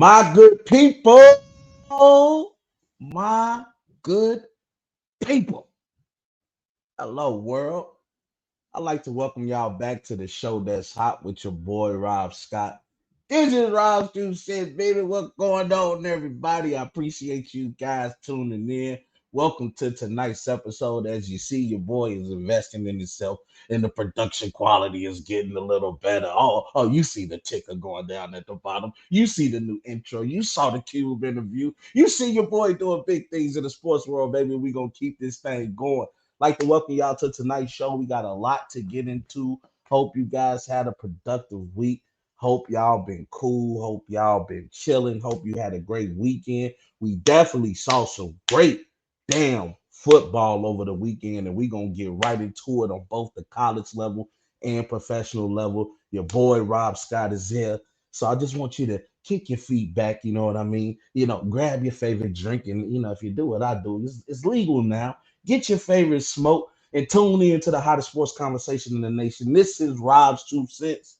My good people, my good people. Hello, world. I'd like to welcome y'all back to the show that's hot with your boy Rob Scott. This is Rob Stu said, baby, what's going on, everybody? I appreciate you guys tuning in. Welcome to tonight's episode. As you see, your boy is investing in himself, and the production quality is getting a little better. Oh, you see the ticker going down at the bottom. You see the new intro. You saw the Cube interview. You see your boy doing big things in the sports world, baby. We're going to keep this thing going. Like to welcome y'all to tonight's show. We got a lot to get into. Hope you guys had a productive week. Hope y'all been cool. Hope y'all been chilling. Hope you had a great weekend. We definitely saw some great damn football over the weekend, and we're going to get right into it on both the college level and professional level. Your boy Rob Scott is here. So I just want you to kick your feet back, you know what I mean? Grab your favorite drink, and if you do what I do, it's legal now. Get your favorite smoke and tune in to the hottest sports conversation in the nation. This is Rob's 2 cents.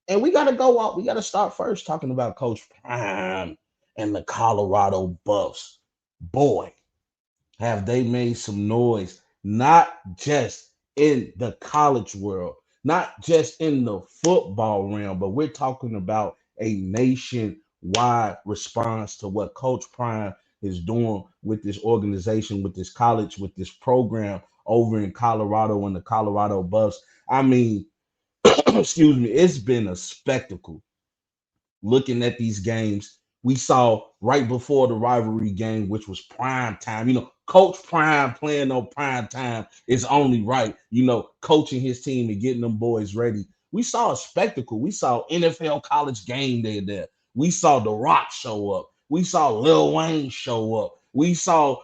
And we got to go out. We got to start first talking about Coach Prime and the Colorado Buffs. Boy, have they made some noise, not just in the college world, not just in the football realm, but we're talking about a nationwide response to what Coach Prime is doing with this organization, with this college, with this program over in Colorado and the Colorado Buffs. I mean, excuse me, it's been a spectacle looking at these games. We saw right before the rivalry game, which was prime time. Coach Prime playing on prime time is only right. Coaching his team and getting them boys ready. We saw a spectacle. We saw NFL college game day there. We saw The Rock show up. We saw Lil Wayne show up. We saw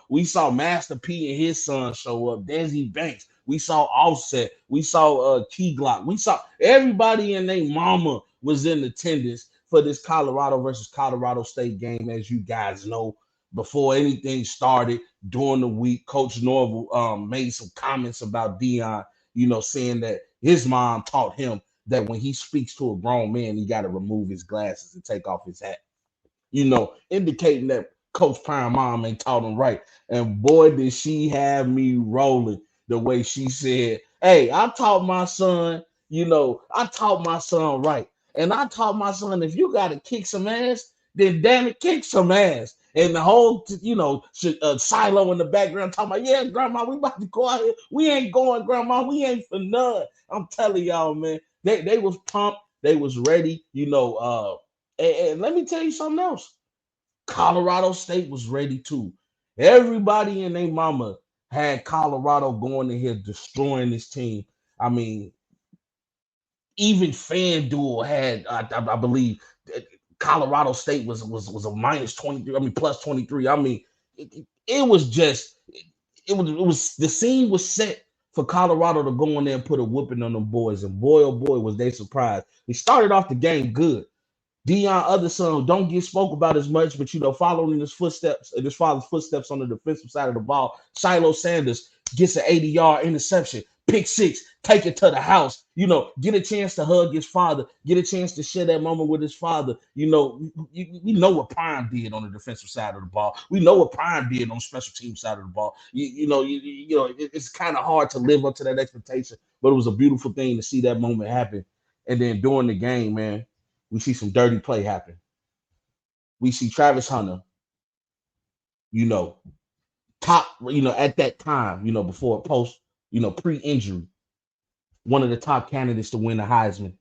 Master P and his son show up. Desi Banks. We saw Offset. We saw Key Glock. We saw everybody and their mama was in attendance for this Colorado versus Colorado State game. As you guys know, before anything started during the week, Coach Norville made some comments about Dion, saying that his mom taught him that when he speaks to a grown man, he got to remove his glasses and take off his hat, indicating that Coach Prime mom ain't taught him right. And boy, did she have me rolling the way she said, hey, I taught my son right. And I taught my son, if you got to kick some ass, then damn it, kick some ass. And the whole, silo in the background talking about, yeah, grandma, we about to go out here. We ain't going, grandma. We ain't for none. I'm telling y'all, man, they was pumped. They was ready, and let me tell you something else. Colorado State was ready too. Everybody and their mama had Colorado going in here destroying this team. I mean, even FanDuel had, I believe, Colorado State was a minus 23. I mean, plus 23. I mean, it was just it was the scene was set for Colorado to go in there and put a whooping on them boys. And boy, oh boy, was they surprised. They started off the game good. Dion other son don't get spoke about as much, but following his footsteps, his father's footsteps on the defensive side of the ball, Shiloh Sanders gets an 80-yard interception, pick six, take it to the house, get a chance to hug his father, get a chance to share that moment with his father. We know what Prime did on the defensive side of the ball. We know what Prime did on the special team side of the ball. It's kind of hard to live up to that expectation, but it was a beautiful thing to see that moment happen. And then during the game, man, we see some dirty play happen. We see Travis Hunter, you know, top, at that time, before post, pre-injury, one of the top candidates to win the Heisman.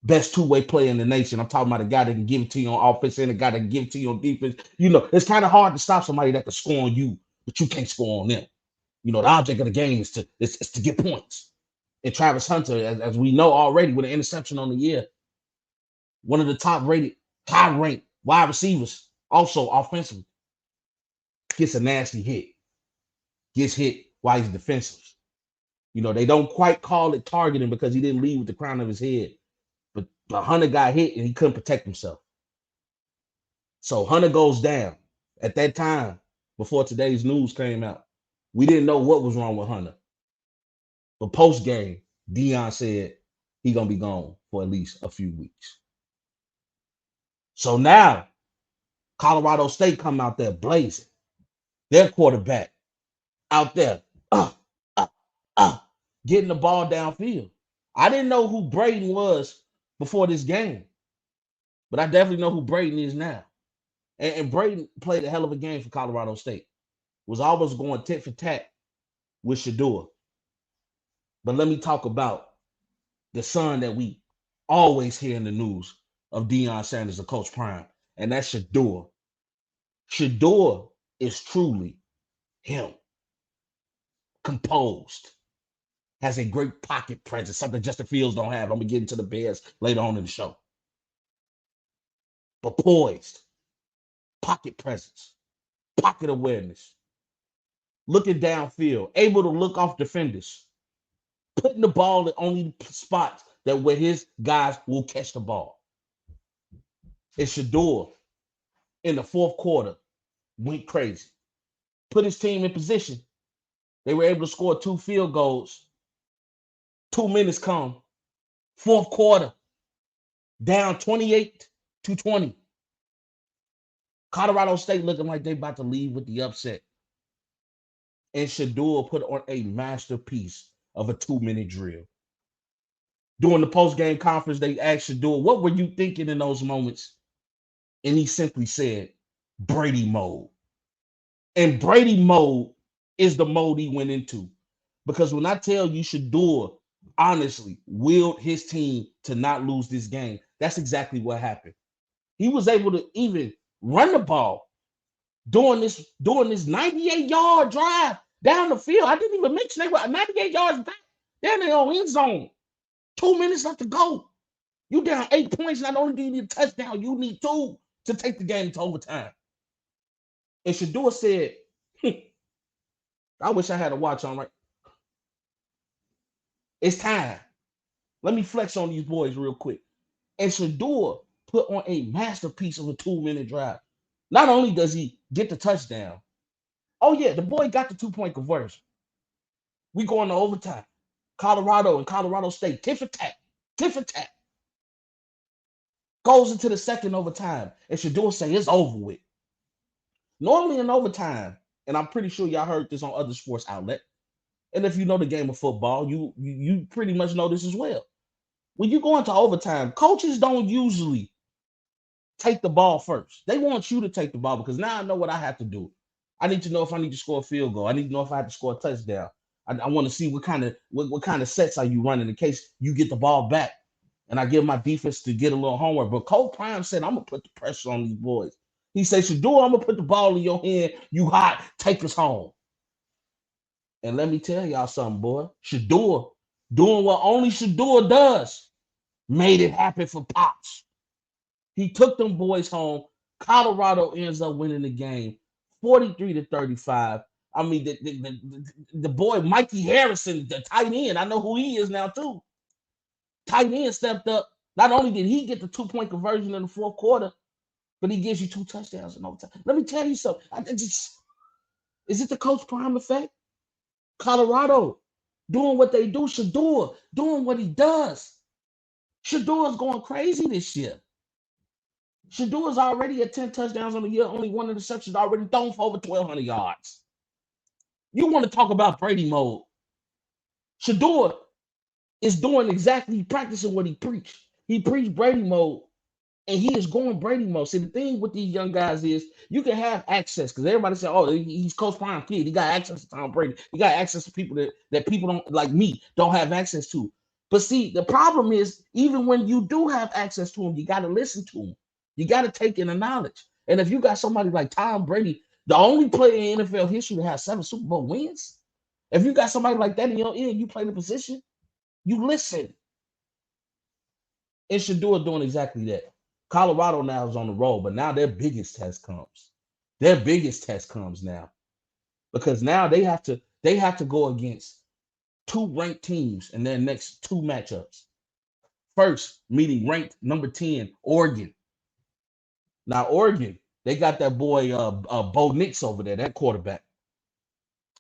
Best two-way player in the nation. I'm talking about a guy that can give it to you on offense and a guy that can give it to you on defense. It's kind of hard to stop somebody that can score on you, but you can't score on them. The object of the game is to get points. And Travis Hunter, as we know already, with an interception on the year, one of the top rated, high ranked wide receivers, also offensively, gets a nasty hit, gets hit while he's defensive. They don't quite call it targeting because he didn't lead with the crown of his head, but Hunter got hit and he couldn't protect himself. So Hunter goes down. At that time, before today's news came out, we didn't know what was wrong with Hunter. But post game, Dion said he's gonna be gone for at least a few weeks. So now Colorado State come out there blazing. Their quarterback out there, uh, uh, uh, getting the ball downfield. I didn't know who Braden was before this game, but I definitely know who Braden is now. And Braden played a hell of a game for Colorado State. Was almost going tit for tat with Shador. But let me talk about the son that we always hear in the news of Deion Sanders and Coach Prime, and that's Shador. Shador is truly him, composed, has a great pocket presence, something Justin Fields don't have. I'm gonna get into the Bears later on in the show. But poised, pocket presence, pocket awareness, looking downfield, able to look off defenders, putting the ball in only spots that where his guys will catch the ball. And Shador in the fourth quarter went crazy, put his team in position. They were able to score 2 field goals. 2 minutes come, fourth quarter, down 28-20. Colorado State looking like they about to leave with the upset. And Shador put on a masterpiece of a 2-minute drill. During the post-game conference, they asked Shador, what were you thinking in those moments? And he simply said, Brady mode. And Brady mode is the mode he went into. Because when I tell you Shador, honestly, willed his team to not lose this game, that's exactly what happened. He was able to even run the ball during this 98-yard drive down the field. I didn't even mention they were 98 yards back. They're in their own end zone. 2 minutes left to go. You down 8 points. Not only do you need a touchdown, you need 2 to take the game to overtime. And Shador said, I wish I had a watch on right. It's time. Let me flex on these boys real quick. And Shador put on a masterpiece of a 2-minute drive. Not only does he get the touchdown, oh yeah, the boy got the 2-point conversion. We going to overtime. Colorado and Colorado State, tit for tat, tit for tat. Goes into the second overtime, and Shador say it's over with. Normally in overtime, and I'm pretty sure y'all heard this on other sports outlet, and if you know the game of football, you pretty much know this as well. When you go into overtime, coaches don't usually take the ball first. They want you to take the ball because now I know what I have to do. I need to know if I need to score a field goal. I need to know if I have to score a touchdown. I want to see what kind of sets are you running in case you get the ball back. And I give my defense to get a little homework. But Coach Prime said, I'm going to put the pressure on these boys. He said, Shador, I'm going to put the ball in your hand. You hot. Take us home. And let me tell y'all something, boy. Shador, doing what only Shador does, made it happen for Pops. He took them boys home. Colorado ends up winning the game 43-35. I mean, the boy Mikey Harrison, the tight end, I know who he is now too. Tight end stepped up. Not only did he get the 2-point conversion in the fourth quarter, but he gives you 2 touchdowns in overtime. Let me tell you something. Is it the Coach Prime effect? Colorado doing what they do. Shador doing what he does. Shador's going crazy this year. Shador's already at 10 touchdowns on the year, only 1 interception, already thrown for over 1,200 yards. You want to talk about Brady mode? Shador is doing exactly practicing what he preached. He preached Brady mode, and he is going Brady mode. See, the thing with these young guys is you can have access because everybody say, "Oh, he's Coach Prime kid. He got access to Tom Brady. He got access to people that people don't like me don't have access to." But see, the problem is even when you do have access to him, you got to listen to him. You got to take in the knowledge. And if you got somebody like Tom Brady, the only player in NFL history to have 7 Super Bowl wins, if you got somebody like that in your ear, you play the position, you listen. And Shador doing exactly that. Colorado now is on the roll, but now their biggest test comes. Their biggest test comes now because now they have to go against 2 ranked teams in their next 2 matchups. First, meeting ranked number 10, Oregon. Now, Oregon, they got that boy Bo Nix over there, that quarterback.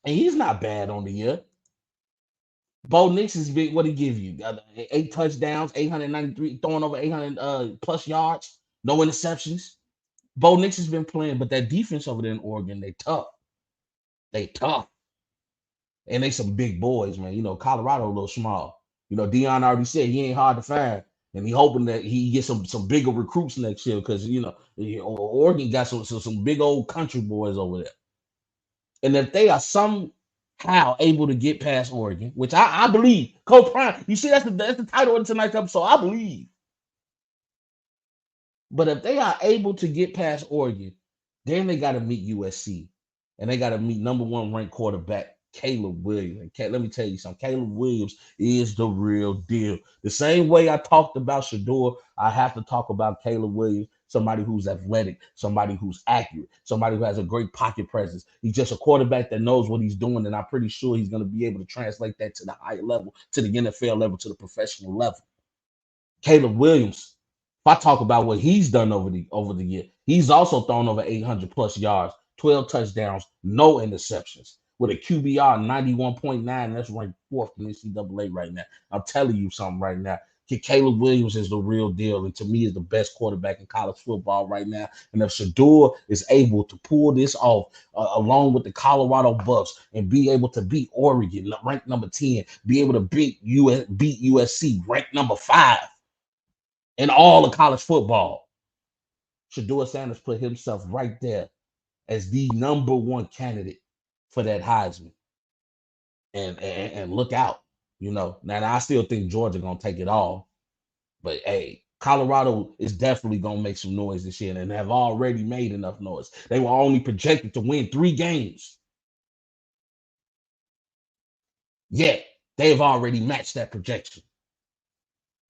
And he's not bad on the year. Bo Nix is big. What he give you? 8 touchdowns, 893, throwing over 800 plus yards. No interceptions. Bo Nix has been playing, but that defense over there in Oregon, they tough. They tough. And they some big boys, man. Colorado a little small. Dion already said he ain't hard to find. And he hoping that he gets some bigger recruits next year because Oregon got some big old country boys over there. And if they are somehow able to get past Oregon, which I believe, Coach Prime, you see that's the title of tonight's episode. I believe. But if they are able to get past Oregon, then they got to meet USC, and they got to meet number one ranked quarterback Caleb Williams. And let me tell you something. Caleb Williams is the real deal. The same way I talked about Shador, I have to talk about Caleb Williams. Somebody who's athletic, somebody who's accurate, somebody who has a great pocket presence. He's just a quarterback that knows what he's doing, and I'm pretty sure he's going to be able to translate that to the higher level, to the NFL level, to the professional level. Caleb Williams, if I talk about what he's done over the year, he's also thrown over 800 plus yards, 12 touchdowns, no interceptions, with a QBR 91.9. That's ranked fourth in NCAA right now. I'm telling you something right now. Caleb Williams is the real deal, and to me is the best quarterback in college football right now. And if Shador is able to pull this off, along with the Colorado Buffs, and be able to beat Oregon, ranked number 10, be able to beat USC, ranked number 5 in all of college football, Shador Sanders put himself right there as the number one candidate for that Heisman. And look out, Now I still think Georgia gonna take it all, but hey, Colorado is definitely gonna make some noise this year and have already made enough noise. They were only projected to win 3 games, yet they've already matched that projection.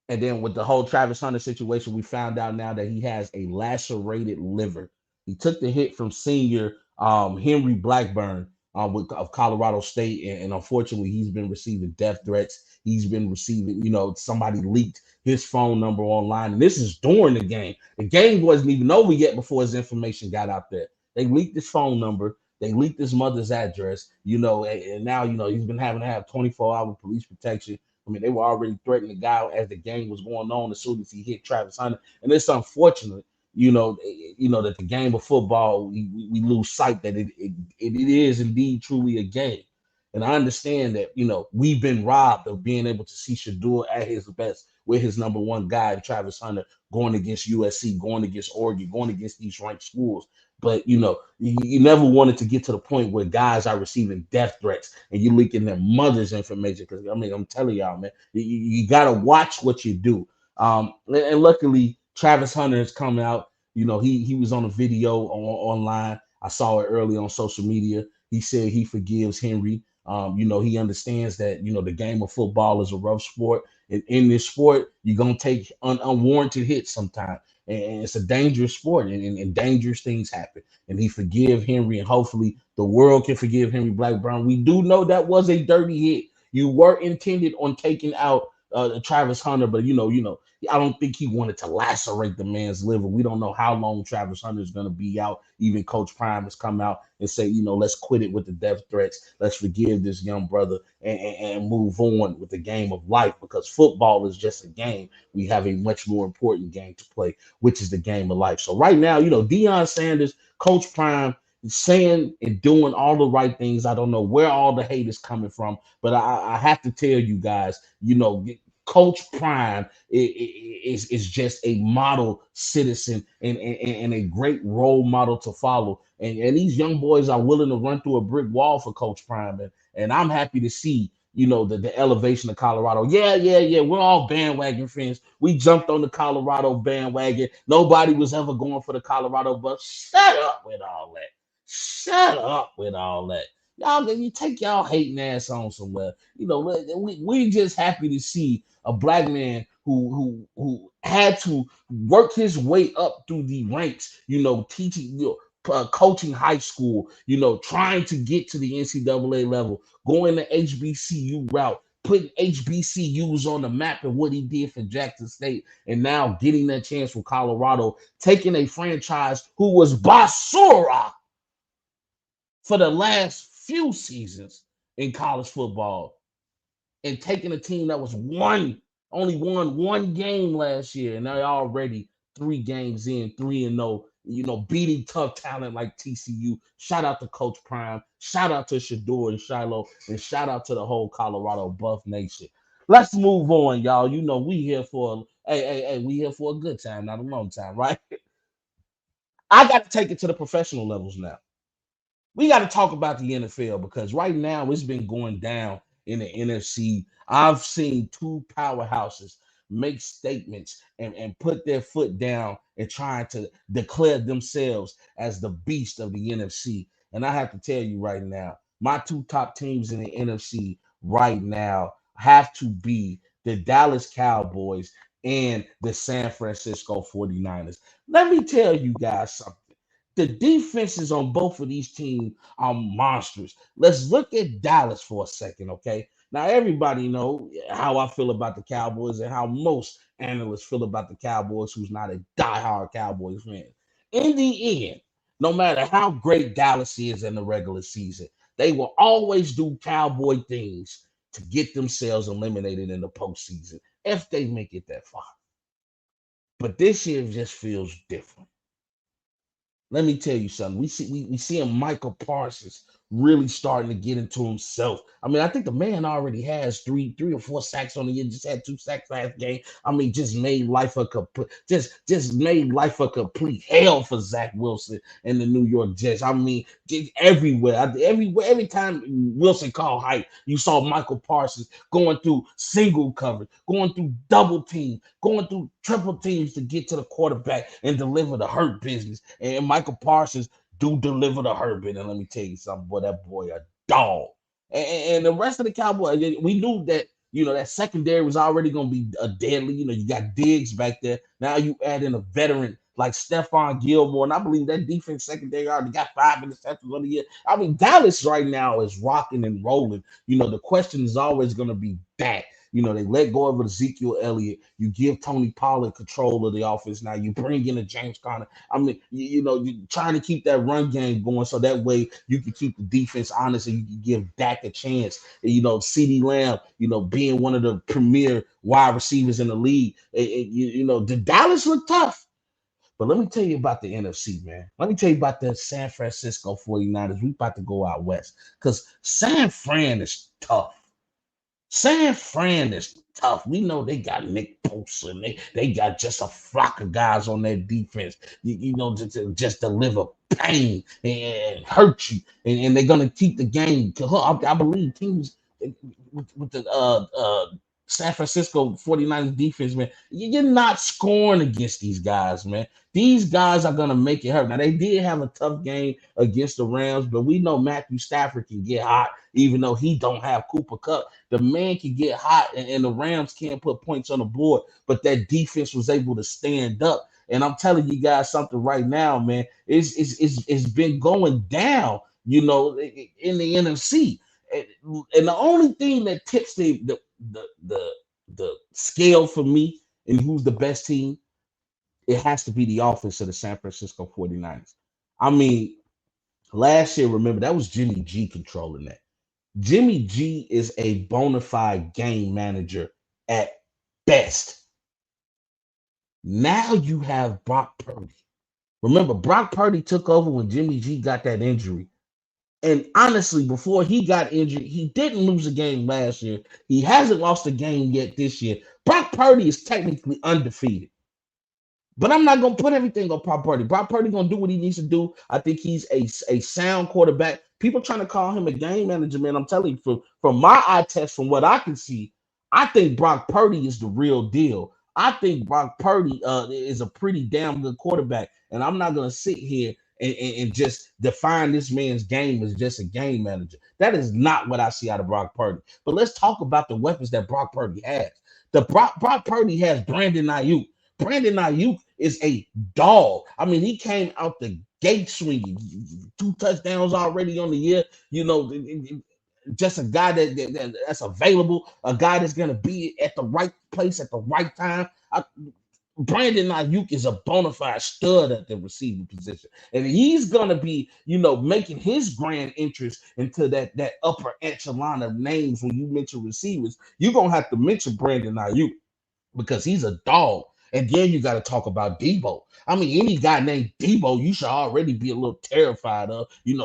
And then with the whole Travis Hunter situation, we found out now that he has a lacerated liver. He took the hit from senior Henry Blackburn of Colorado State, and unfortunately, he's been receiving death threats. He's been receiving, somebody leaked his phone number online, and this is during the game. The game wasn't even over yet before his information got out there. They leaked his phone number. They leaked his mother's address, and now, he's been having to have 24-hour police protection. I mean, they were already threatening the guy as the game was going on as soon as he hit Travis Hunter. And it's unfortunate, that the game of football, we lose sight that it is indeed truly a game. And I understand that, we've been robbed of being able to see Shador at his best with his number one guy, Travis Hunter, going against USC, going against Oregon, going against these ranked schools. But you never wanted to get to the point where guys are receiving death threats and you leaking their mother's information. Because I'm telling y'all, man, you got to watch what you do. And luckily, Travis Hunter has come out. He was on a video online. I saw it early on social media. He said he forgives Henry. He understands that the game of football is a rough sport. And in this sport, you're gonna take unwarranted hits sometimes, and it's a dangerous sport, and dangerous things happen. And he forgive Henry, and hopefully the world can forgive Henry Blackburn. We do know that was a dirty hit. You were intended on taking out Travis Hunter, but I don't think he wanted to lacerate the man's liver. We don't know how long Travis Hunter is going to be out. Even Coach Prime has come out and say, let's quit it with the death threats. Let's forgive this young brother and move on with the game of life, because football is just a game. We have a much more important game to play, which is the game of life. So right now, Deion Sanders, Coach Prime, saying and doing all the right things. I don't know where all the hate is coming from, but I have to tell you guys, Coach Prime is just a model citizen and a great role model to follow. And these young boys are willing to run through a brick wall for Coach Prime. And I'm happy to see, the elevation of Colorado. Yeah. We're all bandwagon fans. We jumped on the Colorado bandwagon. Nobody was ever going for the Colorado Buffs. Shut up with all that. Shut up with all that. Y'all, you take y'all hating ass on somewhere. We just happy to see a black man who had to work his way up through the ranks, teaching, coaching high school, trying to get to the NCAA level, going the HBCU route, putting HBCUs on the map and what he did for Jackson State, and now getting that chance from Colorado, taking a franchise who was basura for the last few seasons in college football, and taking a team that was only won one game last year, and they're already 3 games in, 3-0, beating tough talent like TCU. Shout out to Coach Prime. Shout out to Shador and Shiloh. And shout out to the whole Colorado Buff Nation. Let's move on, y'all. We here for we here for a good time, not a long time, right? I got to take it to the professional levels now. We got to talk about the NFL because right now it's been going down in the NFC. I've seen two powerhouses make statements and put their foot down and trying to declare themselves as the beast of the NFC. And I have to tell you right now, my two top teams in the NFC right now have to be the Dallas Cowboys and the San Francisco 49ers. Let me tell you guys something. The defenses on both of these teams are monsters. Let's look at Dallas for a second, okay? Now everybody know how I feel about the Cowboys and how most analysts feel about the Cowboys, who's not a diehard Cowboys fan. In the end, no matter how great Dallas is in the regular season, they will always do Cowboy things to get themselves eliminated in the postseason if they make it that far. But this year just feels different. Let me tell you something. We seeing Michael Parsons really starting to get into himself. I mean, I think the man already has three or four sacks on the year. Just had 2 sacks last game. I mean, just made life a complete hell for Zach Wilson and the New York Jets. I mean, just everywhere, every time Wilson called hype, you saw Michael Parsons going through single coverage, going through double team, going through triple teams to get to the quarterback and deliver the hurt business. And Michael Parsons do deliver the hurt. And let me tell you something, boy, that boy a dog. And the rest of the Cowboys, we knew that that secondary was already going to be a deadly. You got Diggs back there. Now you add in a veteran like Stephon Gilmore, and I believe that defense secondary already got 5 interceptions on the year. I mean, Dallas right now is rocking and rolling. The question is always going to be that. They let go of Ezekiel Elliott. You give Tony Pollard control of the offense. Now you bring in a James Conner. I mean, you're trying to keep that run game going so that way you can keep the defense honest and you can give Dak a chance. CeeDee Lamb, being one of the premier wide receivers in the league. The Dallas look tough. But let me tell you about the NFC, man. Let me tell you about the San Francisco 49ers. We about to go out west because San Fran is tough. San Fran is tough. We know they got Nick Bosa and they got just a flock of guys on their defense. Just deliver pain and hurt you, and they're gonna keep the game. I believe teams with the San Francisco 49ers defense, man, you're not scoring against these guys, man. These guys are going to make it hurt. Now, they did have a tough game against the Rams, but we know Matthew Stafford can get hot, even though he don't have Cooper Kupp. The man can get hot, and the Rams can't put points on the board, but that defense was able to stand up. And I'm telling you guys something right now, man. It's been going down, in the NFC. And the only thing that tips the scale for me and who's the best team, it has to be the offense of the San Francisco 49ers. I mean, last year, remember, that was Jimmy G controlling that. Jimmy G is a bona fide game manager at best. Now you have Brock Purdy. Remember, Brock Purdy took over when Jimmy G got that injury. And honestly, before he got injured, he didn't lose a game last year. He hasn't lost a game yet this year. Brock Purdy is technically undefeated. But I'm not gonna put everything on Brock Purdy. Brock Purdy gonna do what he needs to do. I think he's a sound quarterback. People trying to call him a game manager, man. I'm telling you, from my eye test, from what I can see, I think Brock Purdy is the real deal. I think Brock Purdy is a pretty damn good quarterback, and I'm not gonna sit here and just define this man's game as just a game manager. That is not what I see out of Brock Purdy. But let's talk about the weapons that Brock Purdy has. Brock Purdy has Brandon Ayuk. Brandon Ayuk is a dog. I mean, he came out the gate swinging, 2 touchdowns already on the year. Just a guy that's available, a guy that's going to be at the right place at the right time. Brandon Ayuk is a bona fide stud at the receiving position. And he's going to be, making his grand entrance into that upper echelon of names when you mention receivers. You're going to have to mention Brandon Ayuk because he's a dog. And then you got to talk about Debo. I mean, any guy named Debo, you should already be a little terrified of. He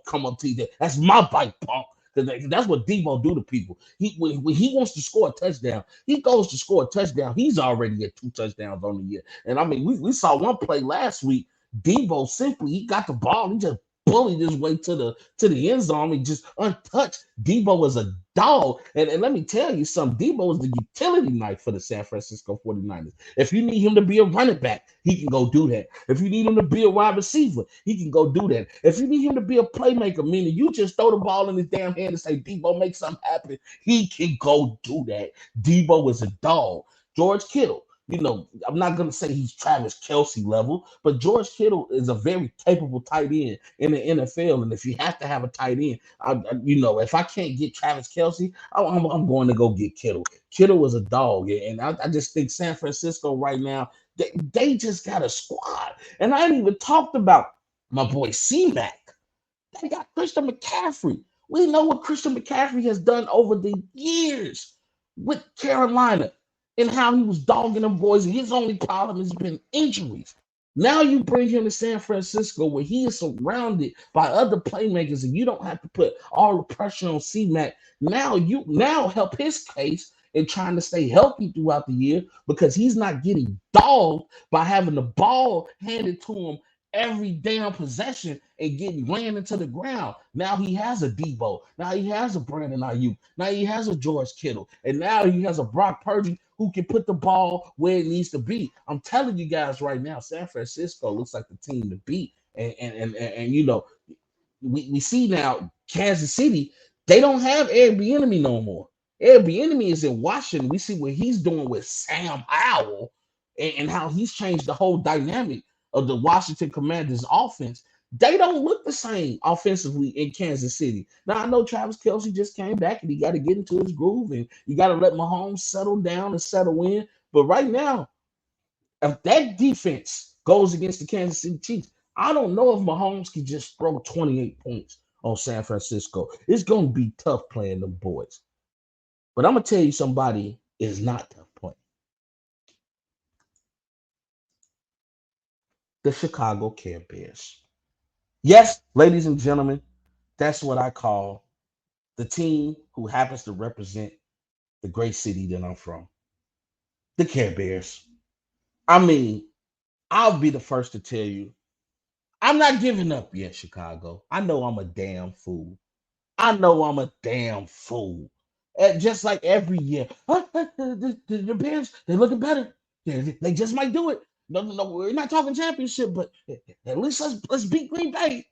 come up to you. That's my bike, punk. Because that's what Debo do to people. When he wants to score a touchdown, he goes to score a touchdown. He's already at 2 touchdowns on the year. And I mean, we saw one play last week. Debo simply he got the ball. He just bullied his way to the end zone. He just untouched. Debo was a dog. And let me tell you something. Debo is the utility knife for the San Francisco 49ers. If you need him to be a running back, he can go do that. If you need him to be a wide receiver, he can go do that. If you need him to be a playmaker, meaning you just throw the ball in his damn hand and say, Debo, make something happen, he can go do that. Debo is a dog. George Kittle. I'm not going to say he's Travis Kelce level, but George Kittle is a very capable tight end in the NFL. And if you have to have a tight end, if I can't get Travis Kelce, I'm going to go get Kittle. Kittle was a dog. And I just think San Francisco right now, they just got a squad. And I ain't even talked about my boy C-Mac. They got Christian McCaffrey. We know what Christian McCaffrey has done over the years with Carolina and how he was dogging them boys. And his only problem has been injuries. Now you bring him to San Francisco where he is surrounded by other playmakers and you don't have to put all the pressure on C-Mac. Now help his case in trying to stay healthy throughout the year because he's not getting dogged by having the ball handed to him every damn possession and getting ran into the ground. Now he has a Debo. Now he has a Brandon Ayuk. Now he has a George Kittle. And now he has a Brock Purdy who can put the ball where it needs to be. I'm telling you guys right now, San Francisco looks like the team to beat. And we see now Kansas City, they don't have Eric Bieniemy no more. Eric Bieniemy is in Washington. We see what he's doing with Sam Howell and how he's changed the whole dynamic of the Washington Commanders offense. They don't look the same offensively in Kansas City. Now I know Travis Kelce just came back and he got to get into his groove and you got to let Mahomes settle down and settle in. But right now, if that defense goes against the Kansas City Chiefs, I don't know if Mahomes can just throw 28 points on San Francisco. It's going to be tough playing them boys. But I'm going to tell you somebody is not tough playing. The Chicago Care Bears. Yes, ladies and gentlemen, that's what I call the team who happens to represent the great city that I'm from. The Care Bears. I mean, I'll be the first to tell you, I'm not giving up yet, Chicago. I know I'm a damn fool. I know I'm a damn fool. Just like every year, the Bears, they're looking better. They just might do it. No, no, no, we're not talking championship, but at least let's beat Green Bay.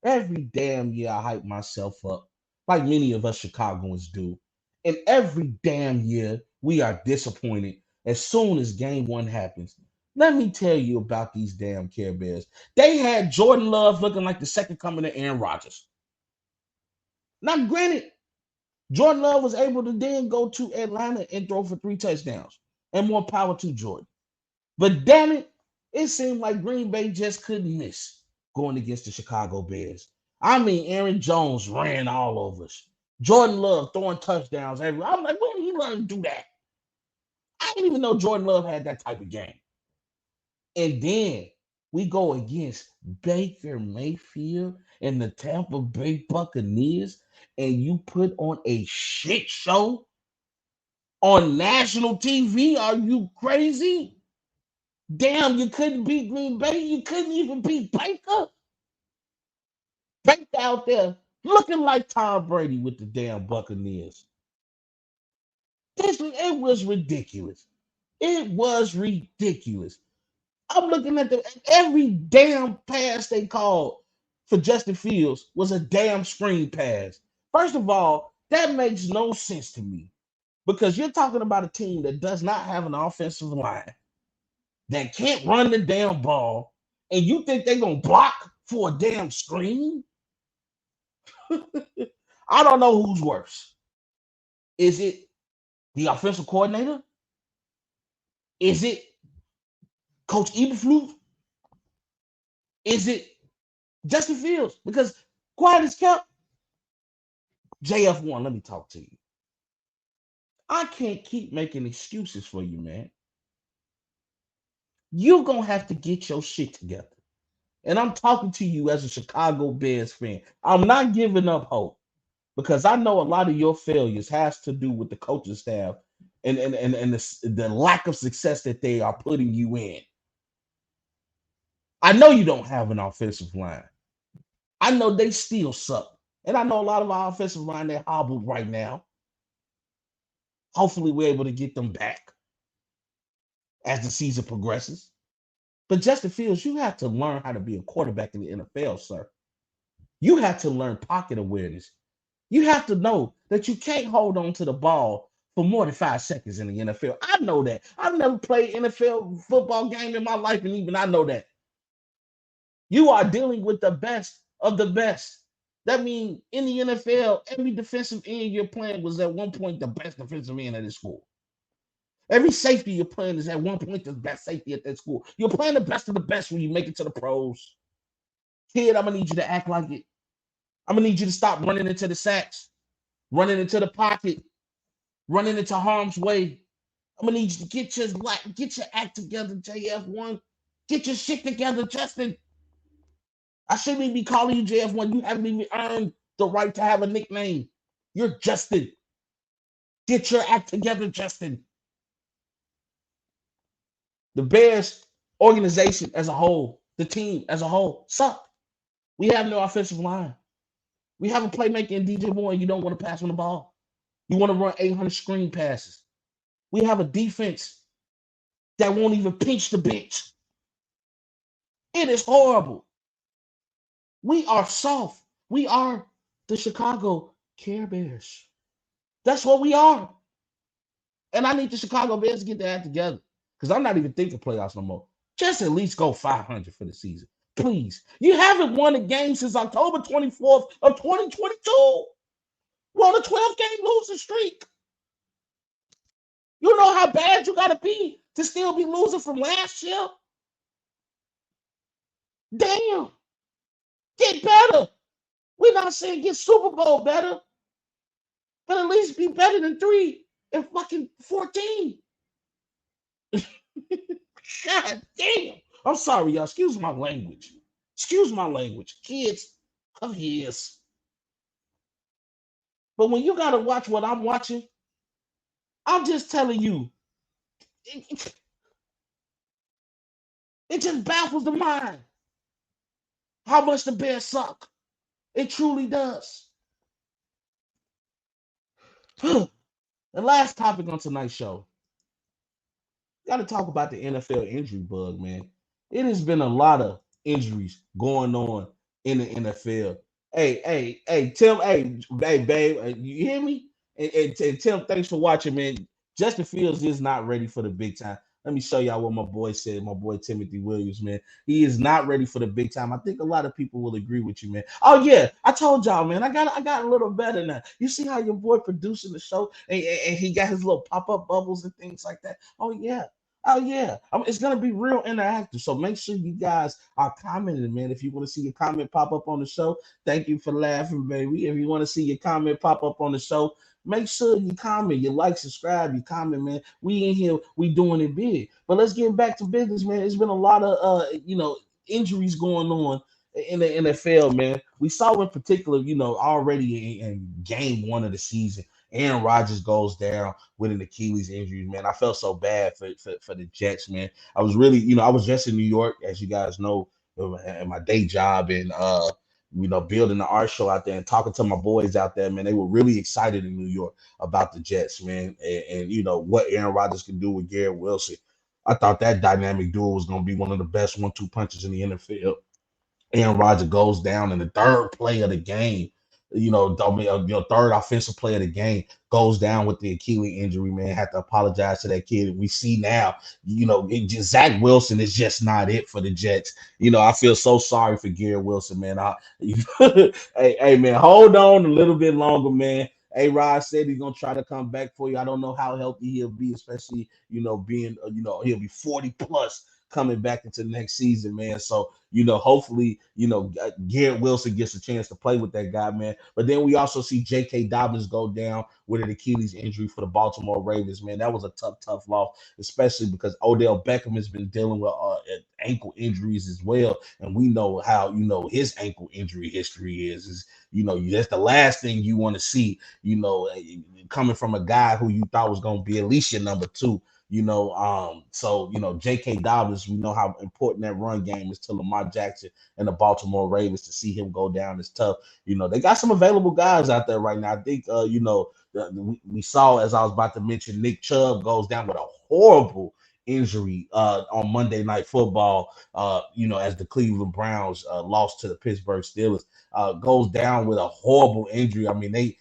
Every damn year, I hype myself up, like many of us Chicagoans do. And every damn year, we are disappointed as soon as game one happens. Let me tell you about these damn Care Bears. They had Jordan Love looking like the second coming of Aaron Rodgers. Now, granted, Jordan Love was able to then go to Atlanta and throw for 3 touchdowns. And more power to Jordan. But damn it seemed like Green Bay just couldn't miss going against the Chicago Bears. I mean, Aaron Jones ran all over us. Jordan Love throwing touchdowns everywhere. I'm like, when did he learn to do that? I didn't even know Jordan Love had that type of game. And then we go against Baker Mayfield and the Tampa Bay Buccaneers, and you put on a shit show on national TV. Are you crazy? Damn, you couldn't beat Green Bay. You couldn't even beat Baker. Baker out there looking like Tom Brady with the damn Buccaneers. It was ridiculous. It was ridiculous. I'm looking at every damn pass they called for Justin Fields was a damn screen pass. First of all, that makes no sense to me because you're talking about a team that does not have an offensive line, that can't run the damn ball, and you think they're gonna block for a damn screen? I don't know who's worse. Is it the offensive coordinator? Is it Coach Eberflus? Is it Justin Fields? Because quiet as kept, JF1, let me talk to you. I can't keep making excuses for you, man. You're going to have to get your shit together. And I'm talking to you as a Chicago Bears fan. I'm not giving up hope because I know a lot of your failures has to do with the coaching staff and the lack of success that they are putting you in. I know you don't have an offensive line. I know they still suck. And I know a lot of our offensive line, they're hobbled right now. Hopefully, we're able to get them back as the season progresses. But Justin Fields, you have to learn how to be a quarterback in the NFL, sir. You have to learn pocket awareness. You have to know that you can't hold on to the ball for more than 5 seconds in the NFL. I know that. I've never played NFL football game in my life, and even I know that. You are dealing with the best of the best. That means in the NFL, every defensive end you're playing was at one point the best defensive end at the school. Every safety you're playing is at one point the best safety at that school. You're playing the best of the best when you make it to the pros. Kid, I'm gonna need you to act like it. I'm gonna need you to stop running into the sacks, running into the pocket, running into harm's way. I'm gonna need you to get your act together, JF1. Get your shit together, Justin. I shouldn't even be calling you JF1. You haven't even earned the right to have a nickname. You're Justin. Get your act together, Justin. The Bears organization as a whole, the team as a whole, suck. We have no offensive line. We have a playmaker in DJ Moore, and you don't want to pass on the ball. You want to run 800 screen passes. We have a defense that won't even pinch the bench. It is horrible. We are soft. We are the Chicago Care Bears. That's what we are. And I need the Chicago Bears to get their act together because I'm not even thinking playoffs no more. Just at least go 500 for the season. Please. You haven't won a game since October 24th of 2022. We're on a 12-game losing streak. You know how bad you got to be to still be losing from last year? Damn. Get better. We're not saying get Super Bowl better, but at least be better than 3 and fucking 14. God damn. I'm sorry, y'all. Excuse my language. Excuse my language. Kids of his. But when you got to watch what I'm watching, I'm just telling you, it just baffles the mind how much the Bears suck. It truly does. The last topic on tonight's show, got to talk about the NFL injury bug, man. It has been a lot of injuries going on in the NFL. Hey, Tim, hey, babe, you hear me? And Tim, thanks for watching, man. Justin Fields is not ready for the big time. Let me show y'all what my boy said, my boy Timothy Williams, man. He is not ready for the big time. I think a lot of people will agree with you, man. Oh, yeah, I told y'all, man, I got a little better now. You see how your boy producing the show and he got his little pop-up bubbles and things like that? Oh, yeah. Oh yeah, it's gonna be real interactive. So make sure you guys are commenting, man. If you want to see your comment pop up on the show, thank you for laughing, baby. If you want to see your comment pop up on the show, make sure you comment, you like, subscribe, you comment, man. We in here, we doing it big. But let's get back to business, man. It's been a lot of injuries going on in the NFL, man. We saw in particular, already in game 1 of the season. Aaron Rodgers goes down with an Achilles injury, man. I felt so bad for the Jets, man. I was really, I was just in New York, as you guys know, at my day job, and building the art show out there and talking to my boys out there, man. They were really excited in New York about the Jets, man, and what Aaron Rodgers can do with Garrett Wilson. I thought that dynamic duo was going to be one of the best 1-2 punches in the NFL. Aaron Rodgers goes down in the third play of the game. Third offensive play of the game, goes down with the Achilles injury, man. Have to apologize to that kid. We see now, Zach Wilson is just not it for the Jets. I feel so sorry for Garrett Wilson, man. Hey, man, hold on a little bit longer, man. Hey, Rod said he's gonna try to come back for you. I don't know how healthy he'll be, especially being he'll be 40 plus coming back into next season, man. So, hopefully, Garrett Wilson gets a chance to play with that guy, man. But then we also see J.K. Dobbins go down with an Achilles injury for the Baltimore Ravens, man. That was a tough, tough loss, especially because Odell Beckham has been dealing with ankle injuries as well. And we know how, his ankle injury history is that's the last thing you want to see, coming from a guy who you thought was going to be at least your number two. So J.K. Dobbins, we know how important that run game is to Lamar Jackson and the Baltimore Ravens. To see him go down is tough. They got some available guys out there right now. I think we saw, as I was about to mention, Nick Chubb goes down with a horrible injury on Monday Night Football. As the Cleveland Browns lost to the Pittsburgh Steelers, goes down with a horrible injury. I mean, they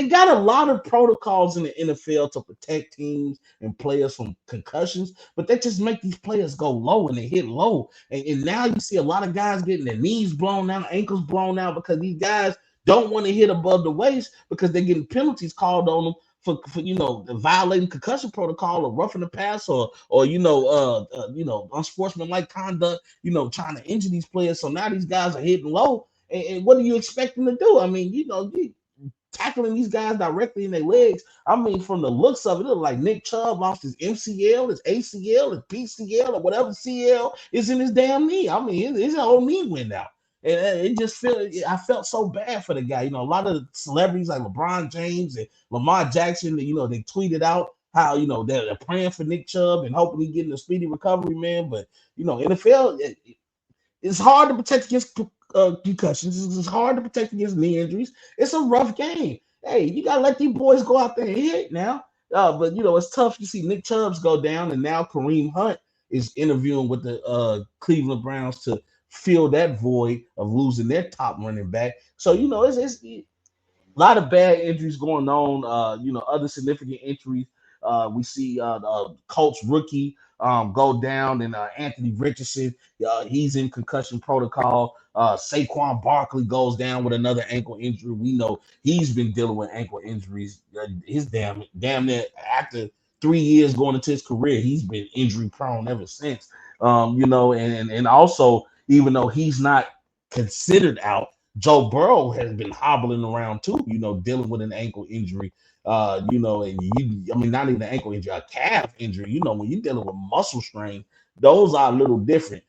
got a lot of protocols in the NFL to protect teams and players from concussions, but they just make these players go low and they hit low. And now you see a lot of guys getting their knees blown out, ankles blown out, because these guys don't want to hit above the waist because they're getting penalties called on them for violating concussion protocol or roughing the pass or unsportsmanlike conduct, trying to injure these players. So now these guys are hitting low. And what do you expect them to do? I mean, tackling these guys directly in their legs. I mean, from the looks of it, it looked like Nick Chubb lost his MCL, his ACL, his PCL, or whatever CL is in his damn knee. I mean, his whole knee went out. And I felt so bad for the guy. A lot of celebrities like LeBron James and Lamar Jackson, they tweeted out how, they're praying for Nick Chubb and hoping he getting a speedy recovery, man. But, NFL, it's hard to protect against concussions. It's hard to protect against knee injuries. It's a rough game. Hey, you gotta let these boys go out there and hit now. But it's tough. You see Nick Chubbs go down, and now Kareem Hunt is interviewing with the Cleveland Browns to fill that void of losing their top running back. So it's a lot of bad injuries going on. Other significant injuries. We see Colts rookie go down, and Anthony Richardson, he's in concussion protocol. Saquon Barkley goes down with another ankle injury. We know he's been dealing with ankle injuries. His damn near after 3 years going into his career, he's been injury prone ever since. And also, even though he's not considered out, Joe Burrow has been hobbling around too, dealing with an ankle injury. Not even an ankle injury, a calf injury. When you're dealing with muscle strain, those are a little different.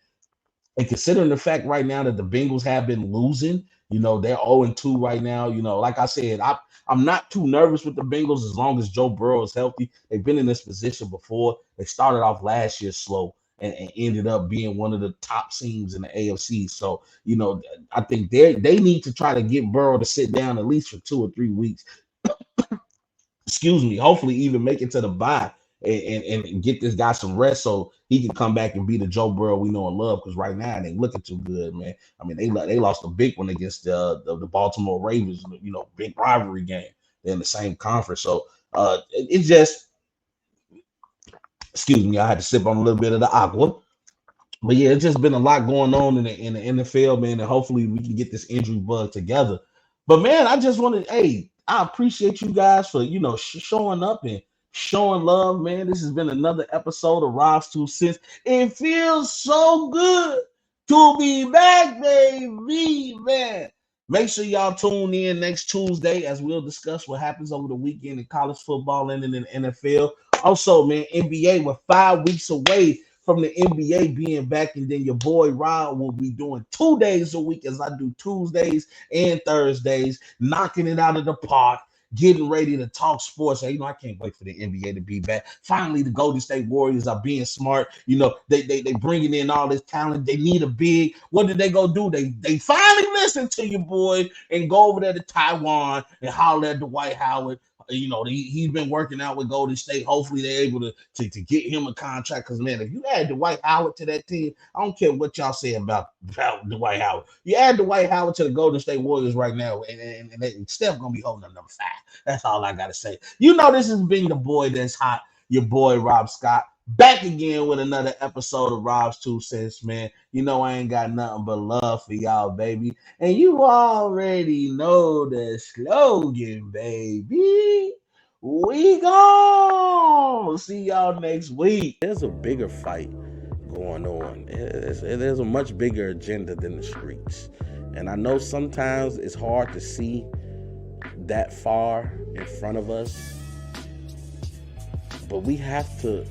And considering the fact right now that the Bengals have been losing, they're 0-2 right now. Like I said, I'm not too nervous with the Bengals as long as Joe Burrow is healthy. They've been in this position before. They started off last year slow and ended up being one of the top teams in the AFC. So, I think they need to try to get Burrow to sit down at least for 2 or 3 weeks. Excuse me, hopefully even make it to the bye and get this guy some rest so he can come back and be the Joe Burrow we know and love, because right now they ain't looking too good, man. I mean, they lost a big one against the Baltimore Ravens, big rivalry game. They're in the same conference. So it's just, excuse me, I had to sip on a little bit of the aqua. But yeah, it's just been a lot going on in the NFL, man, and hopefully we can get this injury bug together. But man, I just wanted, hey, I appreciate you guys for showing up and showing love, man. This has been another episode of Rob's 2 Cents. It feels so good to be back, baby, man. Make sure y'all tune in next Tuesday as we'll discuss what happens over the weekend in college football and in the NFL. Also, man, NBA, we're 5 weeks away from the NBA being back, and then your boy Rob will be doing 2 days a week as I do Tuesdays and Thursdays, knocking it out of the park, getting ready to talk sports. I can't wait for the NBA to be back. Finally, the Golden State Warriors are being smart. They bringing in all this talent. They need a big. What did they go do? They finally listen to you, boy, and go over there to Taiwan and holler at Dwight Howard. He's been working out with Golden State. Hopefully they're able to get him a contract. Because, man, if you add Dwight Howard to that team, I don't care what y'all say about Dwight Howard. You add Dwight Howard to the Golden State Warriors right now, and Steph going to be holding up number 5. That's all I got to say. This has been the boy that's hot, your boy Rob Scott. Back again with another episode of Rob's 2 Cents, man. I ain't got nothing but love for y'all, baby. And you already know the slogan, baby. We gone. See y'all next week. There's a bigger fight going on. There's a much bigger agenda than the streets. And I know sometimes it's hard to see that far in front of us, but we have to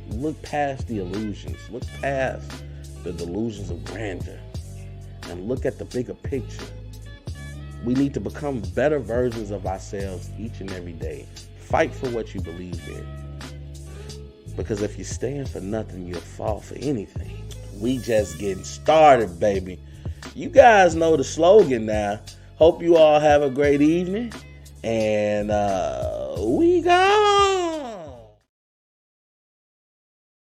look past the illusions, look past the delusions of grandeur, and look at the bigger picture. We need to become better versions of ourselves each and every day. Fight for what you believe in. Because if you stand for nothing, you'll fall for anything. We just getting started, baby. You guys know the slogan now. Hope you all have a great evening. And we go.